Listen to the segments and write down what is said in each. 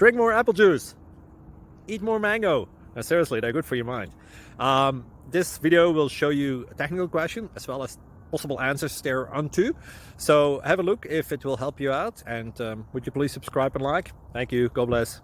Drink more apple juice. Eat more mango. Seriously, they're good for your mind. This video will show you a technical question as well as possible answers thereunto. So have a look if it will help you out, and would you please subscribe and like? Thank you. God bless.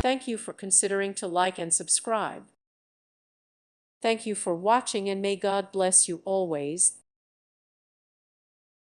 Thank you for considering to like and subscribe. Thank you for watching, and may God bless you always.